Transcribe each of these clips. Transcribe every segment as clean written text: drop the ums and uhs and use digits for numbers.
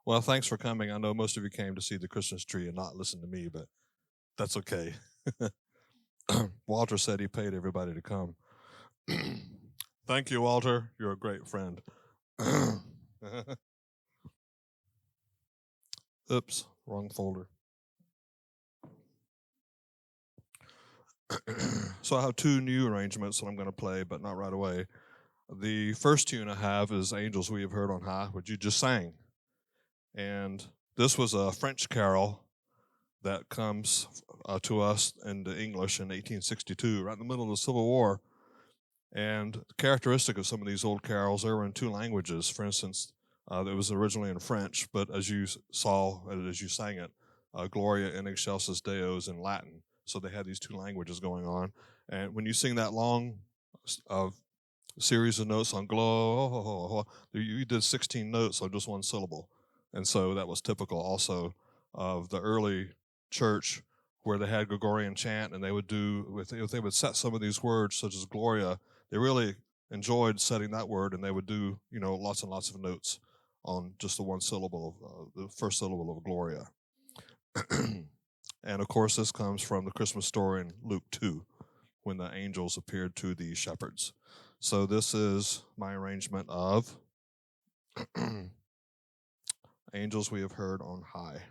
Well, thanks for coming. I know most of you came to see the Christmas tree and not listen to me, but that's okay. Walter said he paid everybody to come. Thank you, Walter. You're a great friend. Oops, wrong folder. So I have two new arrangements that I'm going to play, but not right away. The first tune I have is Angels We Have Heard on High, which you just sang. And this was a French carol that comes to us into English in 1862, right in the middle of the Civil War. And the characteristic of some of these old carols, they were in two languages. For instance, it was originally in French, but as you saw, as you sang it, Gloria in excelsis Deo is in Latin. So they had these two languages going on. And when you sing that long uh, series of notes on Glo, you did 16 notes on just one syllable. And so that was typical also of the early church where they had Gregorian chant, and they would do, if they would set some of these words, such as Gloria, they really enjoyed setting that word, and they would do, lots and lots of notes on just the one syllable, the first syllable of Gloria. And of course, this comes from the Christmas story in Luke 2, when the angels appeared to the shepherds. So this is my arrangement of Angels We Have Heard on High.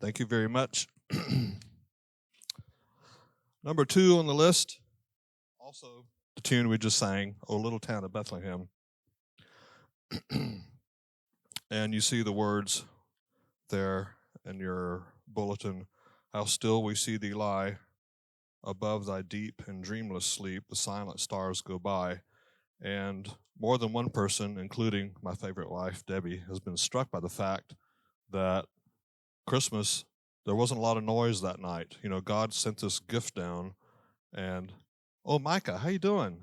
Thank you very much. Number 2 on the list, also the tune we just sang, O Little Town of Bethlehem. And you see the words there in your bulletin. How still we see thee lie above thy deep and dreamless sleep, the silent stars go by. And more than one person, including my favorite wife, Debbie, has been struck by the fact that Christmas, there wasn't a lot of noise that night. You know, God sent this gift down, and, oh, Micah, how you doing?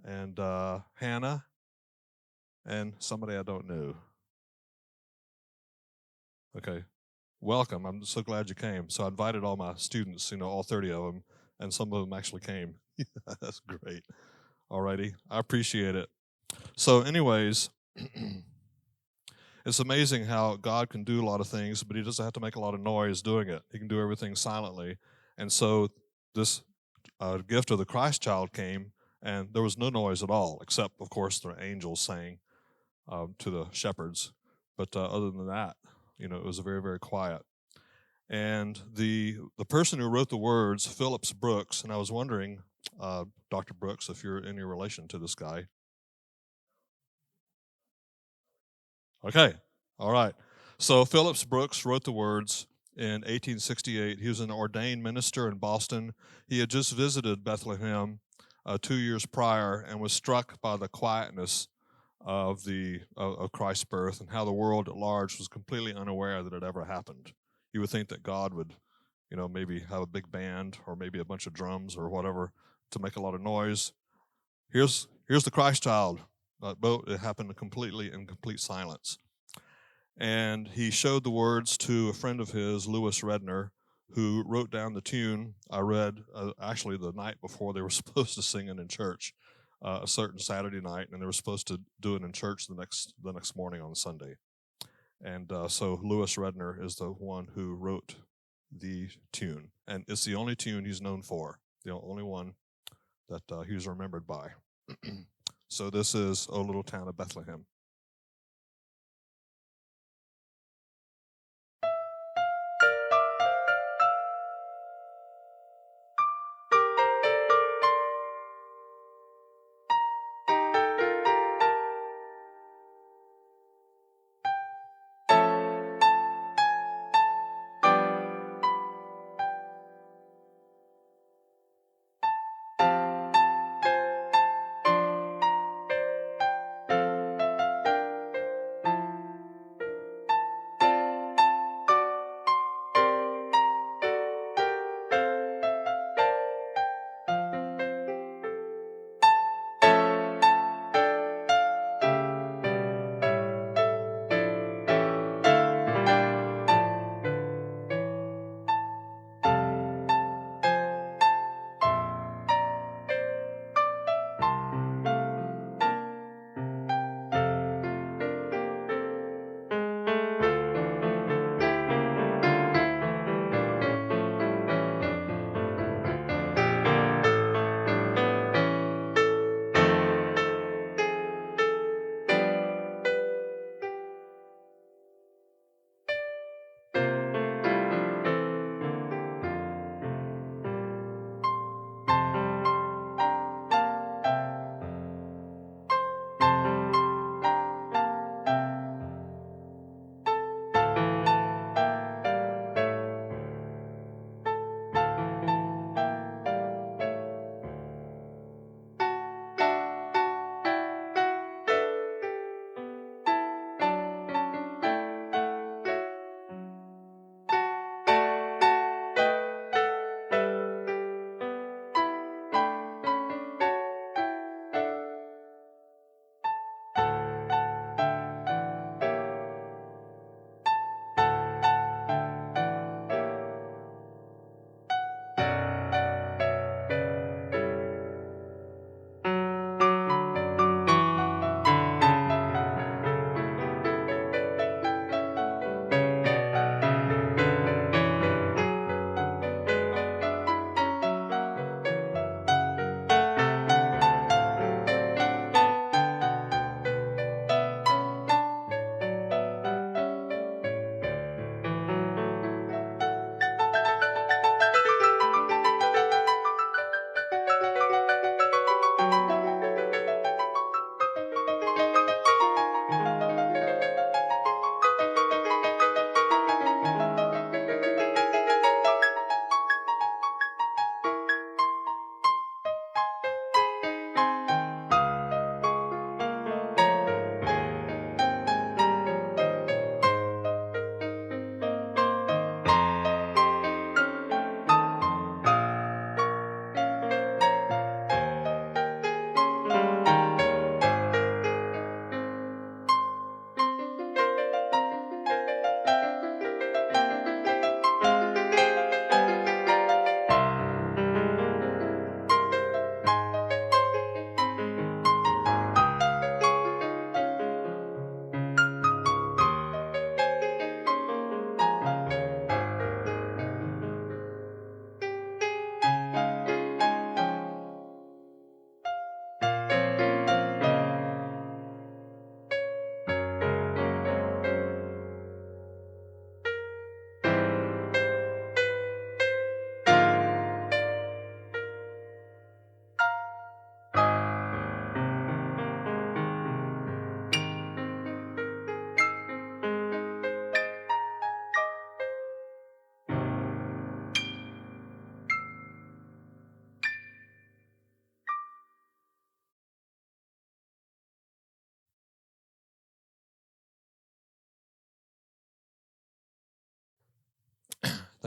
And Hannah, and somebody I don't know. Okay, welcome. I'm so glad you came. So I invited all my students, all 30 of them, and some of them actually came. That's great. Alrighty, I appreciate it. So, anyways, it's amazing how God can do a lot of things, but He doesn't have to make a lot of noise doing it. He can do everything silently. And so, this gift of the Christ child came, and there was no noise at all, except, of course, the angels sang to the shepherds. But other than that, it was very, very quiet. And the person who wrote the words, Phillips Brooks, and I was wondering, Dr. Brooks, if you're any relation to this guy. Okay, all right. So Phillips Brooks wrote the words in 1868. He was an ordained minister in Boston. He had just visited Bethlehem 2 years prior and was struck by the quietness of Christ's birth and how the world at large was completely unaware that it ever happened. You would think that God would, maybe have a big band or maybe a bunch of drums or whatever to make a lot of noise. Here's the Christ child, but it happened completely in complete silence. And he showed the words to a friend of his, Lewis Redner, who wrote down the tune I read actually the night before they were supposed to sing it in church, a certain Saturday night, and they were supposed to do it in church the next morning on Sunday. And so Lewis Redner is the one who wrote the tune, and it's the only tune he's known for, the only one that he's remembered by. So this is O Little Town of Bethlehem.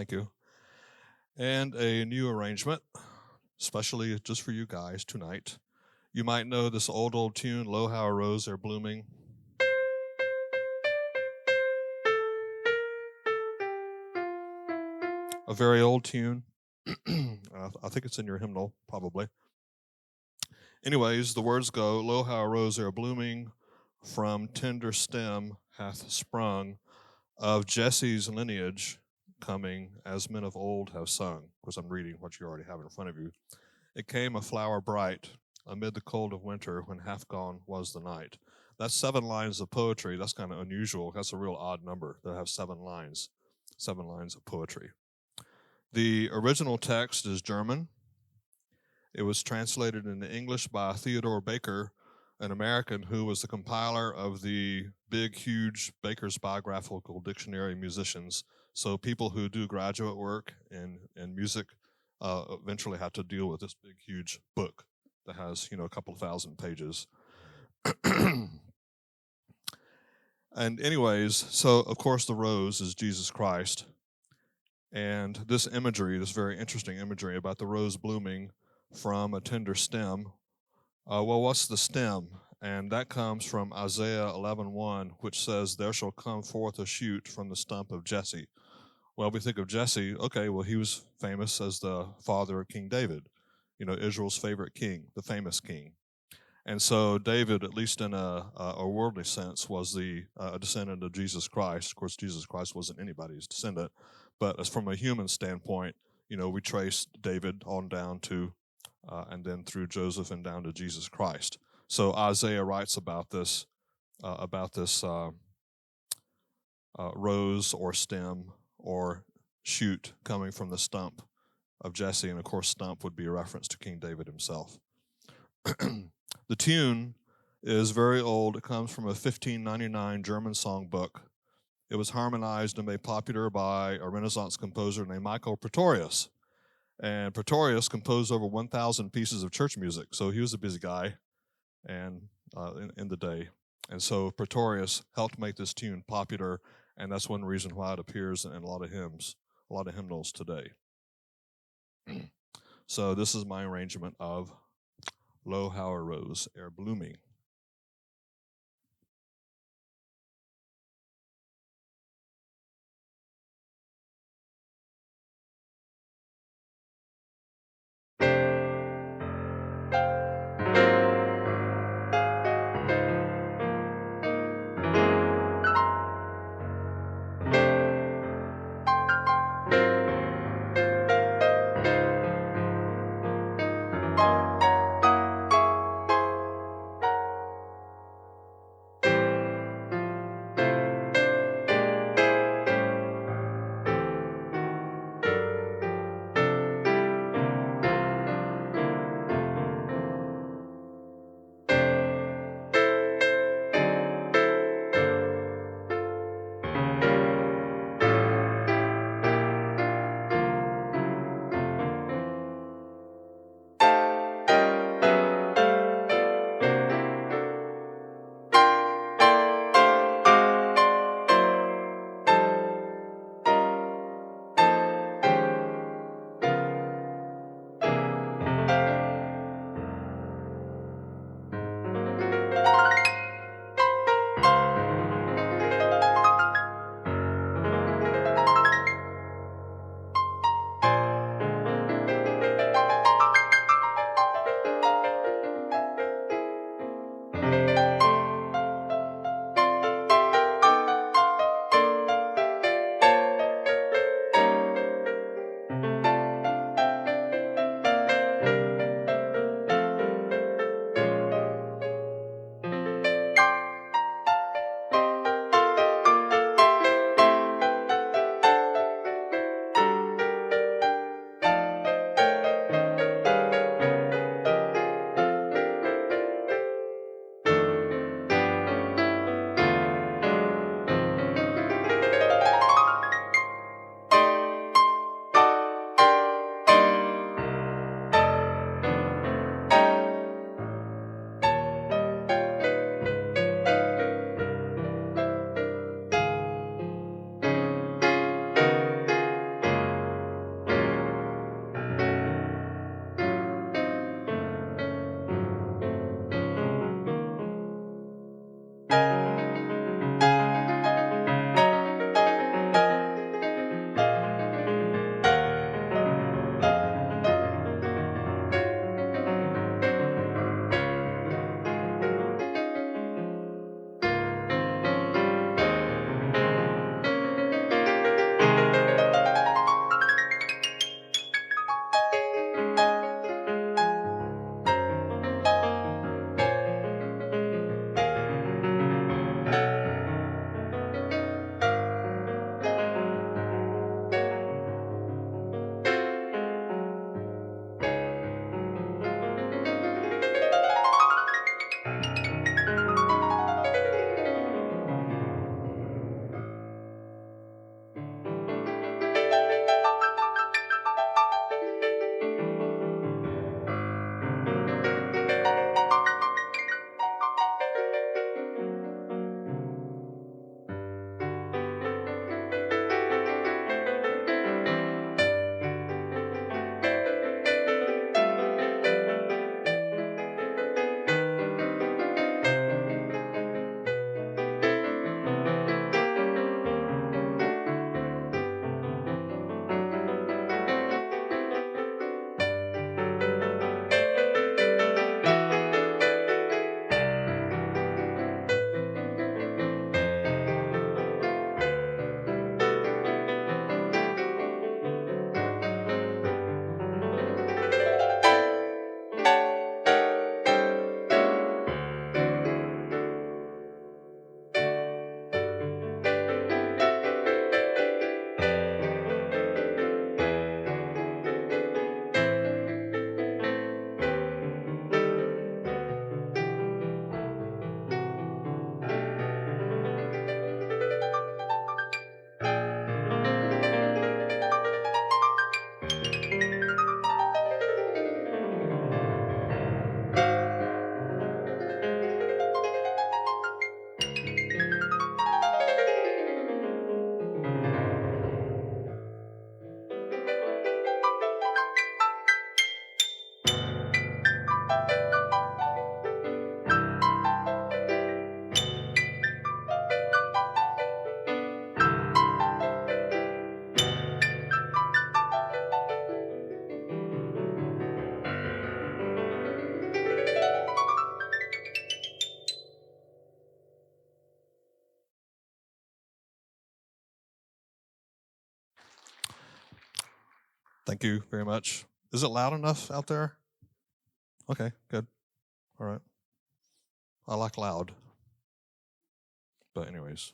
Thank you. And a new arrangement, especially just for you guys tonight. You might know this old tune, Lo How a Rose Are Blooming. A very old tune. I think it's in your hymnal, probably. Anyways, the words go, Lo how a rose are blooming, from tender stem hath sprung, of Jesse's lineage coming, as men of old have sung. Of course, I'm reading what you already have in front of you. It came a flower bright, amid the cold of winter, when half gone was the night. That's 7 lines of poetry. That's kind of unusual. That's a real odd number to have 7 lines of poetry. The original text is German. It was translated into English by Theodore Baker, an American who was the compiler of the big, huge Baker's Biographical Dictionary of Musicians. So people who do graduate work in music eventually have to deal with this big, huge book that has, a couple of thousand pages. And anyways, so of course the rose is Jesus Christ. And this imagery, this very interesting imagery about the rose blooming from a tender stem. Well, what's the stem? And that comes from Isaiah 11:1, which says, "There shall come forth a shoot from the stump of Jesse." Well, we think of Jesse. Okay, well, he was famous as the father of King David, Israel's favorite king, the famous king. And so David, at least in a worldly sense, was the descendant of Jesus Christ. Of course, Jesus Christ wasn't anybody's descendant, but as from a human standpoint, we trace David on down to, and then through Joseph and down to Jesus Christ. So Isaiah writes about this rose or stem or shoot coming from the stump of Jesse, and of course, stump would be a reference to King David himself. The tune is very old. It comes from a 1599 German songbook. It was harmonized and made popular by a Renaissance composer named Michael Pretorius. And Pretorius composed over 1,000 pieces of church music, so he was a busy guy and in the day. And so Pretorius helped make this tune popular, and that's one reason why it appears in a lot of hymns, a lot of hymnals today. So this is my arrangement of Lo how a rose are blooming. Thank you very much. Is it loud enough out there? Okay, good. All right. I like loud. But anyways.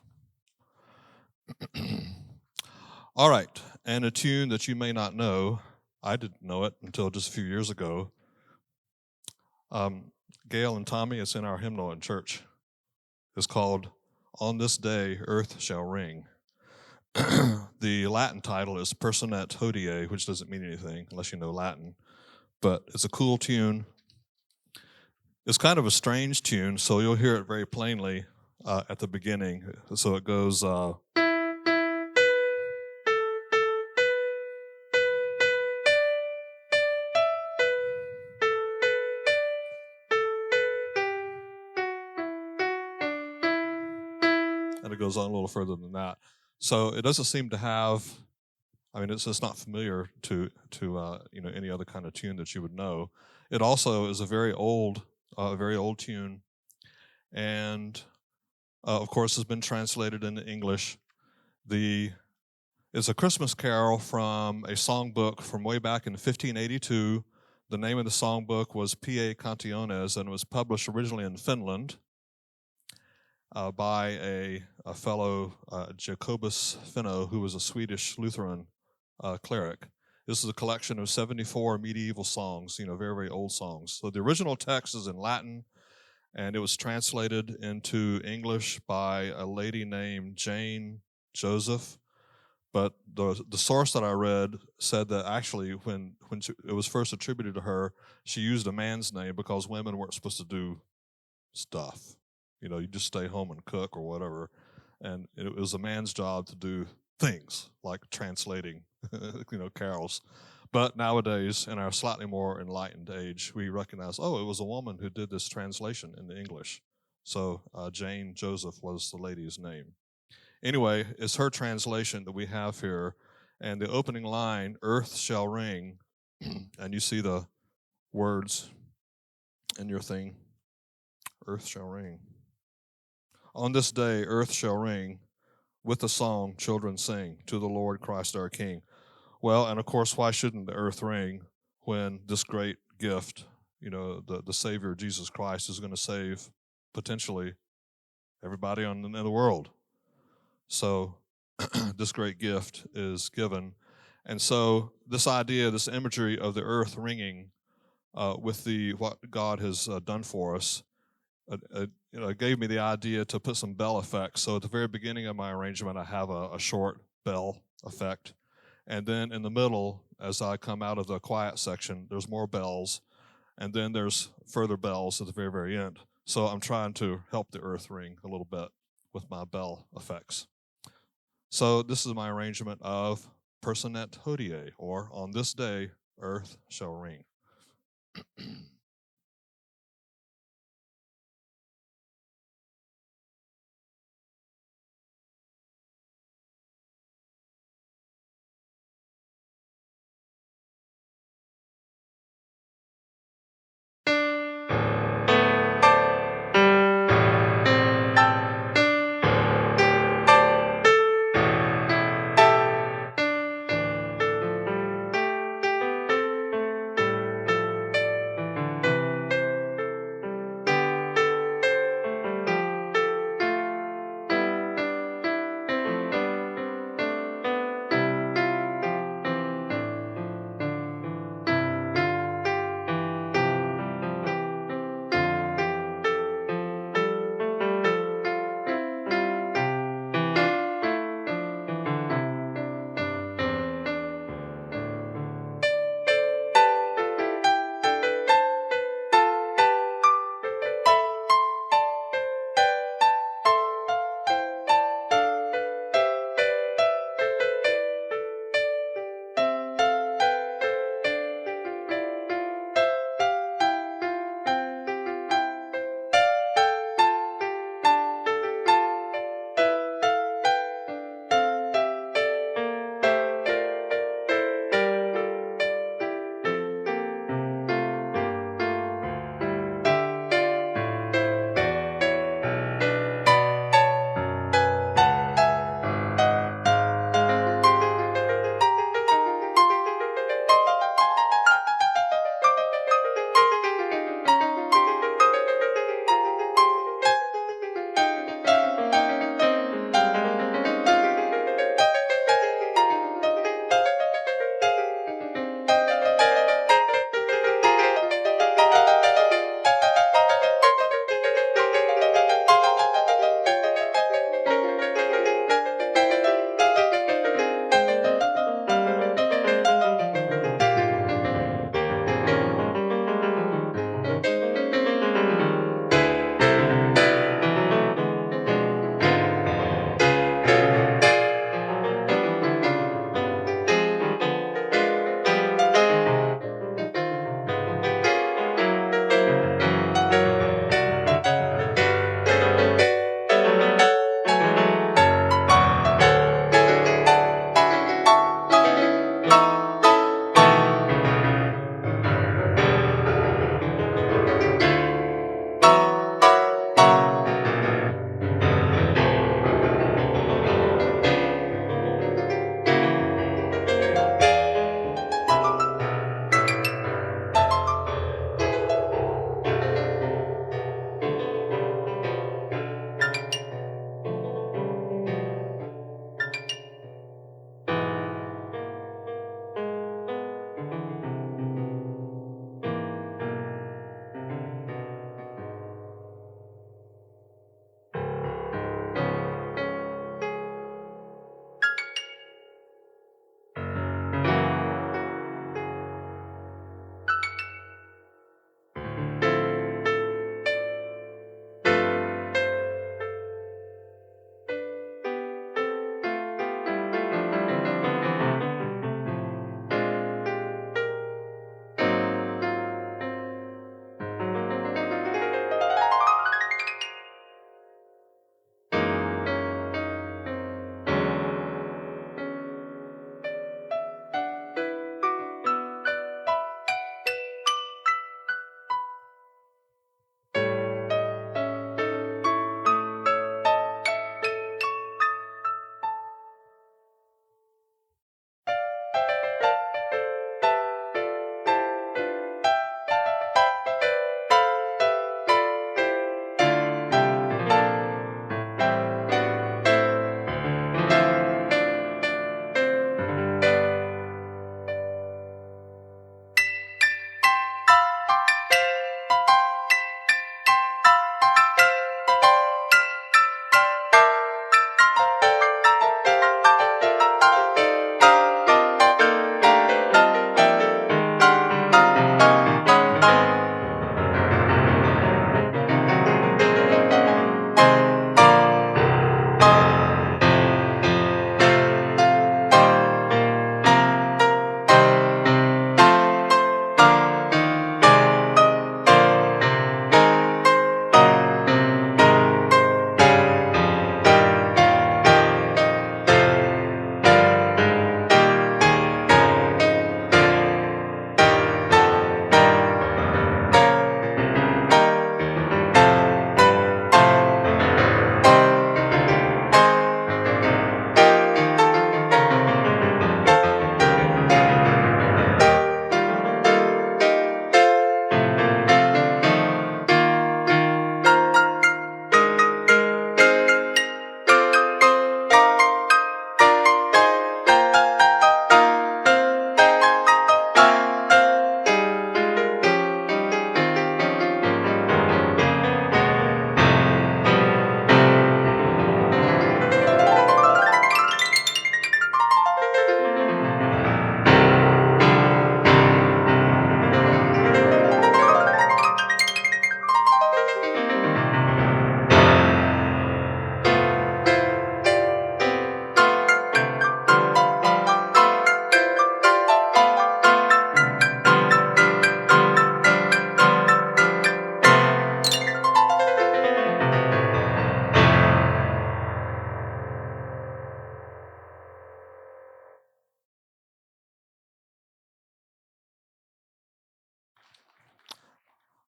All right. And a tune that you may not know, I didn't know it until just a few years ago. Gail and Tommy, it's in our hymnal in church. It's called On This Day Earth Shall Ring. The Latin title is Personet Hodie, which doesn't mean anything unless you know Latin. But it's a cool tune. It's kind of a strange tune, so you'll hear it very plainly at the beginning. So it goes... and it goes on a little further than that. So it doesn't seem to have... I mean, it's just not familiar to any other kind of tune that you would know. It also is a very old tune, and of course has been translated into English. It's a Christmas carol from a songbook from way back in 1582. The name of the songbook was Pie Cantiones, and it was published originally in Finland by a fellow, Jacobus Finno, who was a Swedish Lutheran cleric. This is a collection of 74 medieval songs, very, very old songs. So the original text is in Latin, and it was translated into English by a lady named Jane Joseph. But the source that I read said that actually when it was first attributed to her, she used a man's name because women weren't supposed to do stuff. You just stay home and cook or whatever. And it was a man's job to do things like translating, carols. But nowadays, in our slightly more enlightened age, we recognize, it was a woman who did this translation into English. So Jane Joseph was the lady's name. Anyway, it's her translation that we have here. And the opening line, earth shall ring, and you see the words in your thing, earth shall ring. On this day, earth shall ring, with the song children sing, to the Lord Christ our King. Well, and of course, why shouldn't the earth ring when this great gift, the Savior, Jesus Christ, is going to save potentially everybody in the world? So this great gift is given. And so this idea, this imagery of the earth ringing with what God has done for us, gave me the idea to put some bell effects. So at the very beginning of my arrangement, I have a short bell effect. And then in the middle, as I come out of the quiet section, there's more bells. And then there's further bells at the very, very end. So I'm trying to help the earth ring a little bit with my bell effects. So this is my arrangement of Personet Hodie, or On This Day, Earth Shall Ring.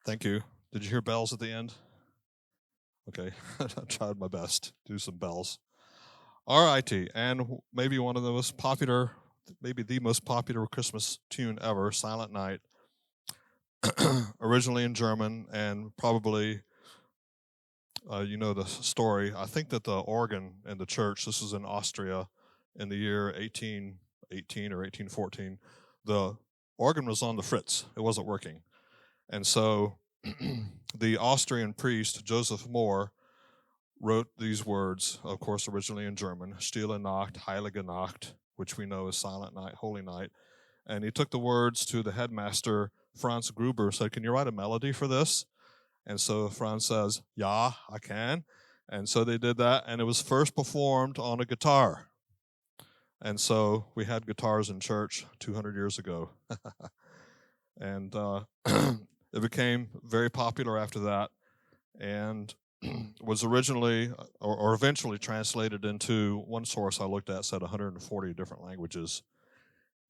Thank you. Did you hear bells at the end? Okay, I tried my best. Do some bells. R.I.T. And maybe one of the most popular, maybe the most popular Christmas tune ever, Silent Night, originally in German, and probably you know the story. I think that the organ in the church, this is in Austria in the year 1818 or 1814, the organ was on the fritz. It wasn't working. And so the Austrian priest, Joseph Mohr, wrote these words, of course, originally in German, Stille Nacht, Heilige Nacht, which we know as Silent Night, Holy Night. And he took the words to the headmaster, Franz Gruber, said, "Can you write a melody for this?" And so Franz says, "Yeah, I can." And so they did that, and it was first performed on a guitar. And so we had guitars in church 200 years ago. And it became very popular after that, and was originally or eventually translated into, one source I looked at said 140 different languages,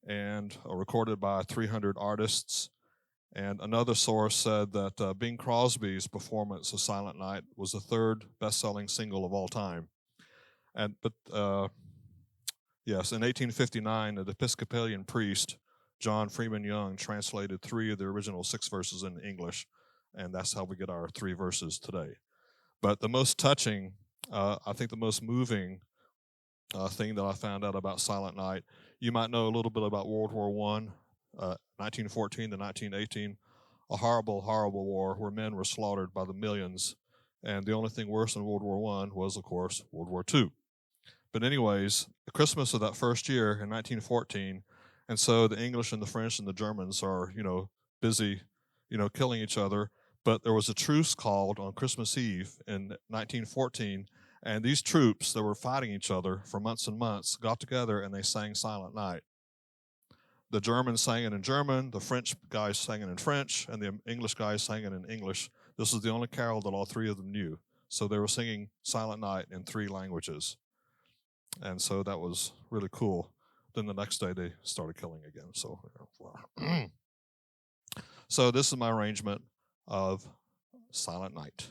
and recorded by 300 artists. And another source said that Bing Crosby's performance of Silent Night was the third best-selling single of all time. But yes, in 1859, an Episcopalian priest, John Freeman Young, translated 3 of the original 6 verses into English, and that's how we get our 3 verses today. But the most touching, I think the most moving thing that I found out about Silent Night, you might know a little bit about World War I, 1914 to 1918, a horrible, horrible war where men were slaughtered by the millions. And the only thing worse than World War I was, of course, World War II. But anyways, the Christmas of that first year in 1914, and so the English and the French and the Germans are, busy, killing each other. But there was a truce called on Christmas Eve in 1914, and these troops that were fighting each other for months and months got together and they sang Silent Night. The Germans sang it in German, the French guys sang it in French, and the English guys sang it in English. This was the only carol that all 3 of them knew. So they were singing Silent Night in 3 languages. And so that was really cool. Then the next day they started killing again. So, so this is my arrangement of Silent Night.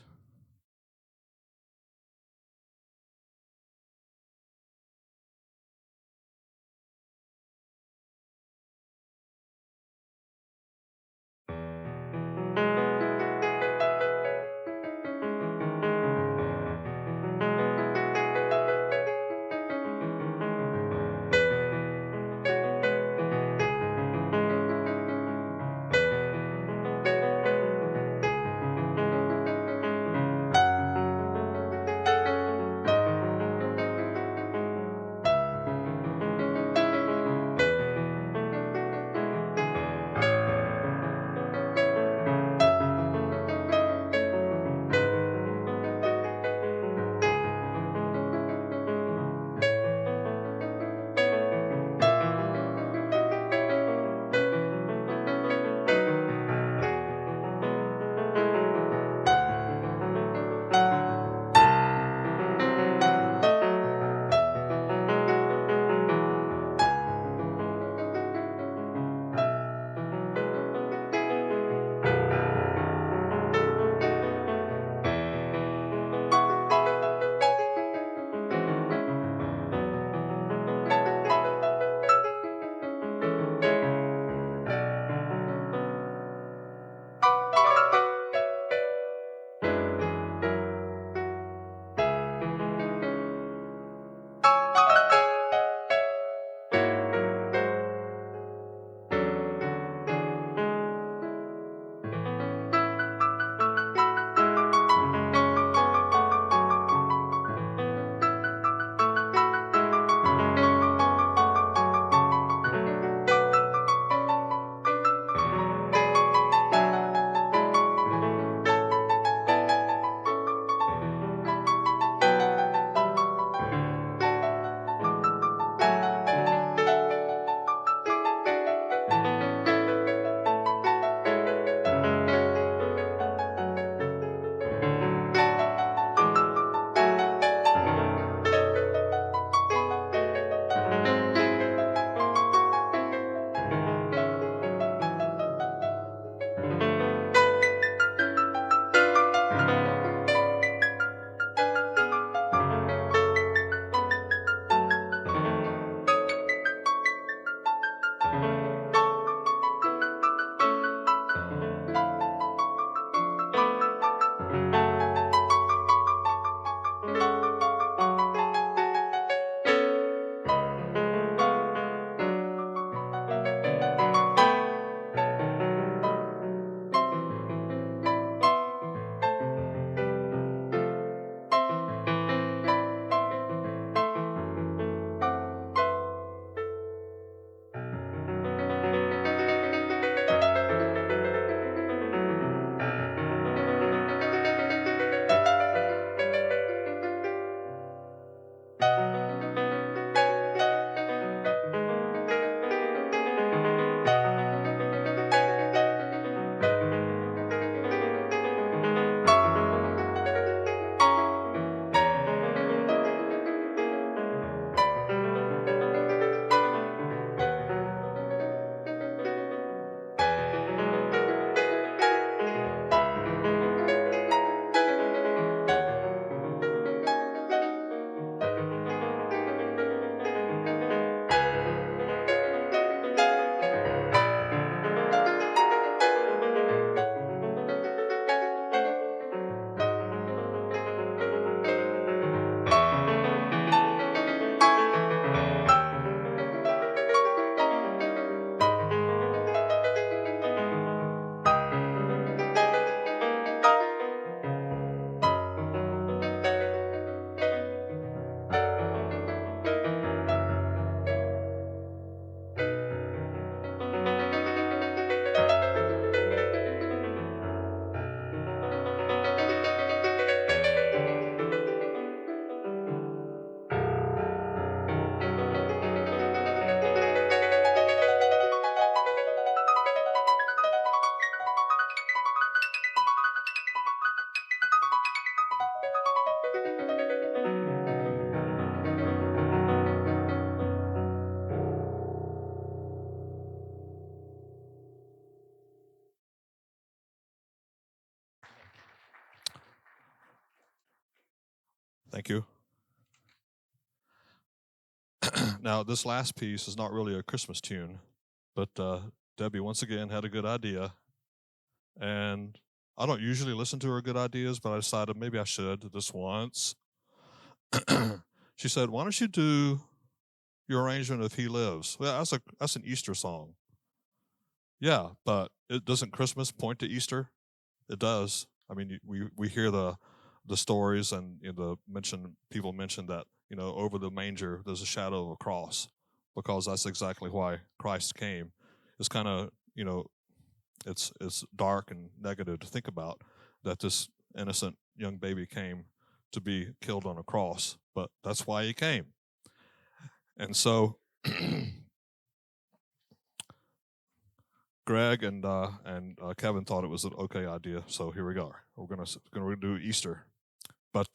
Thank you. Now, this last piece is not really a Christmas tune, but Debbie once again had a good idea. And I don't usually listen to her good ideas, but I decided maybe I should this once. She said, "Why don't you do your arrangement of He Lives?" Well, that's an Easter song. Yeah, but it doesn't Christmas point to Easter? It does. I mean, we hear the stories, and people mention that over the manger there's a shadow of a cross, because that's exactly why Christ came. It's kind of it's dark and negative to think about that this innocent young baby came to be killed on a cross, but that's why he came. And so Greg and Kevin thought it was an okay idea, so here we go. We're gonna do Easter, but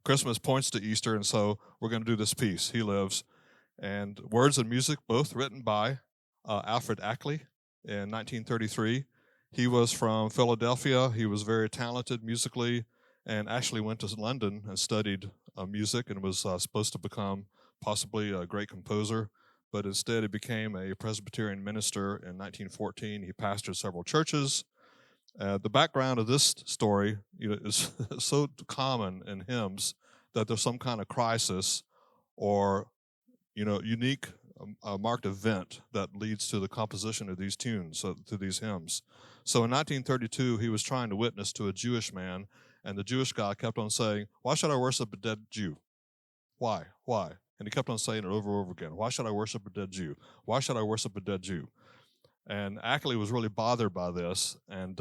Christmas points to Easter, and so we're gonna do this piece, He Lives, and words and music both written by Alfred Ackley in 1933. He was from Philadelphia. He was very talented musically, and actually went to London and studied music, and was supposed to become possibly a great composer, but instead he became a Presbyterian minister in 1914. He pastored several churches. The background of this story is so common in hymns that there's some kind of crisis or unique marked event that leads to the composition of these tunes, to these hymns. So in 1932, he was trying to witness to a Jewish man, and the Jewish guy kept on saying, "Why should I worship a dead Jew? Why? Why?" And he kept on saying it over and over again. "Why should I worship a dead Jew? Why should I worship a dead Jew?" And Ackley was really bothered by this, and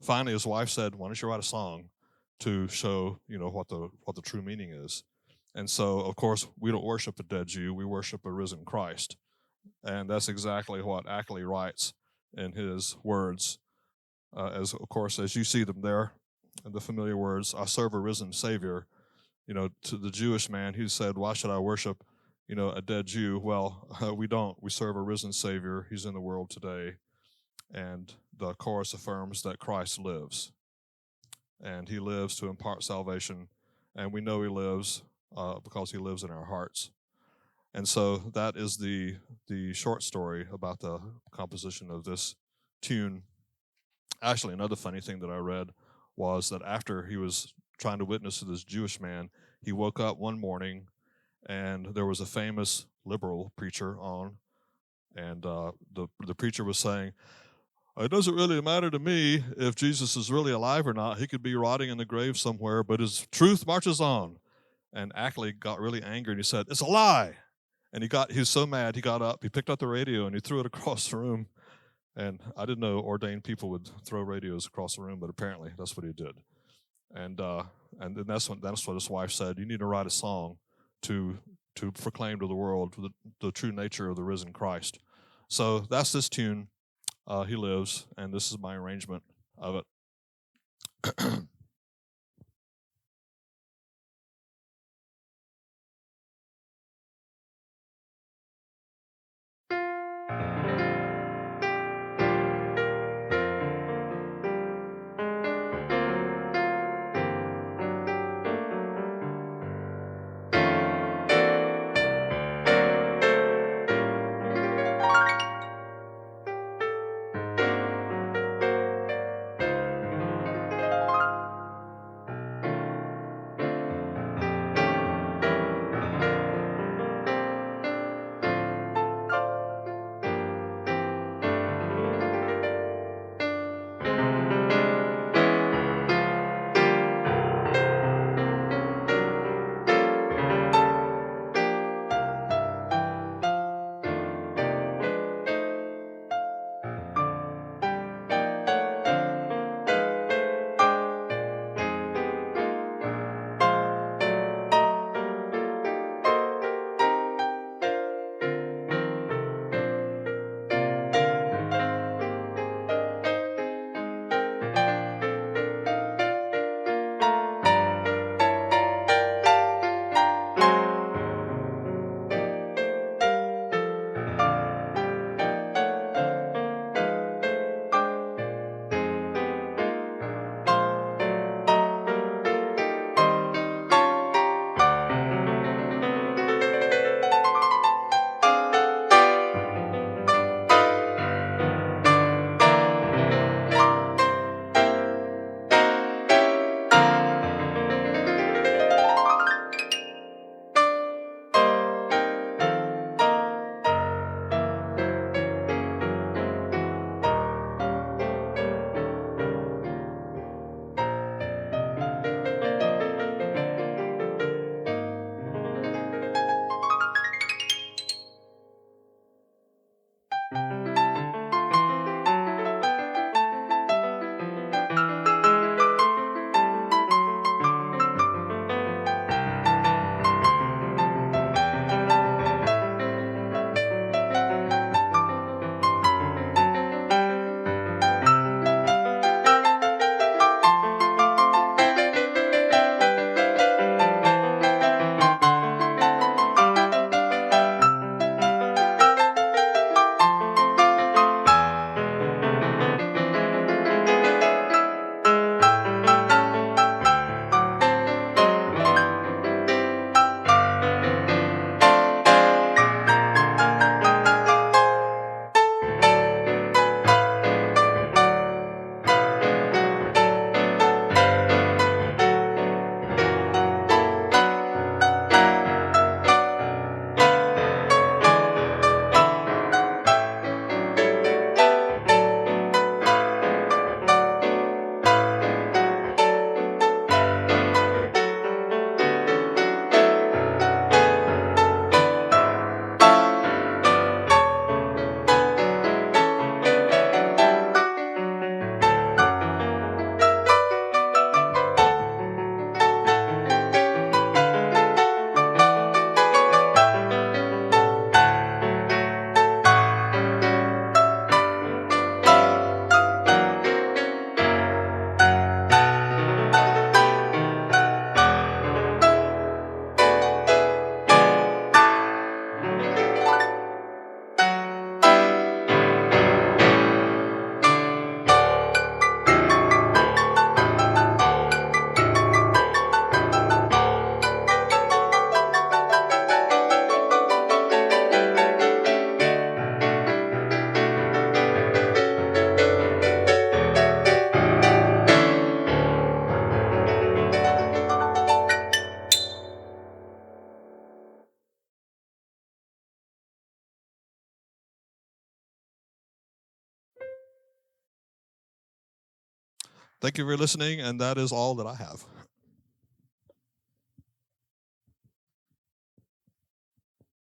finally his wife said, "Why don't you write a song to show what the true meaning is?" And so, of course, we don't worship a dead Jew, we worship a risen Christ. And that's exactly what Ackley writes in his words, as you see them there, in the familiar words, "I serve a risen Savior." To the Jewish man, he said, "Why should I worship, a dead Jew?" Well, we don't. We serve a risen Savior. He's in the world today. And the chorus affirms that Christ lives. And he lives to impart salvation. And we know he lives because he lives in our hearts. And so that is the short story about the composition of this tune. Actually, another funny thing that I read was that after he was trying to witness to this Jewish man, he woke up one morning and there was a famous liberal preacher on, and the preacher was saying, "It doesn't really matter to me if Jesus is really alive or not. He could be rotting in the grave somewhere, but his truth marches on." And Ackley got really angry and he said, "It's a lie." And he was so mad, he got up, he picked up the radio and he threw it across the room. And I didn't know ordained people would throw radios across the room, but apparently that's what he did. And then that's what his wife said, "You need to write a song to proclaim to the world the true nature of the risen Christ." So that's this tune, He Lives, and this is my arrangement of it. Thank you for listening, and that is all that I have.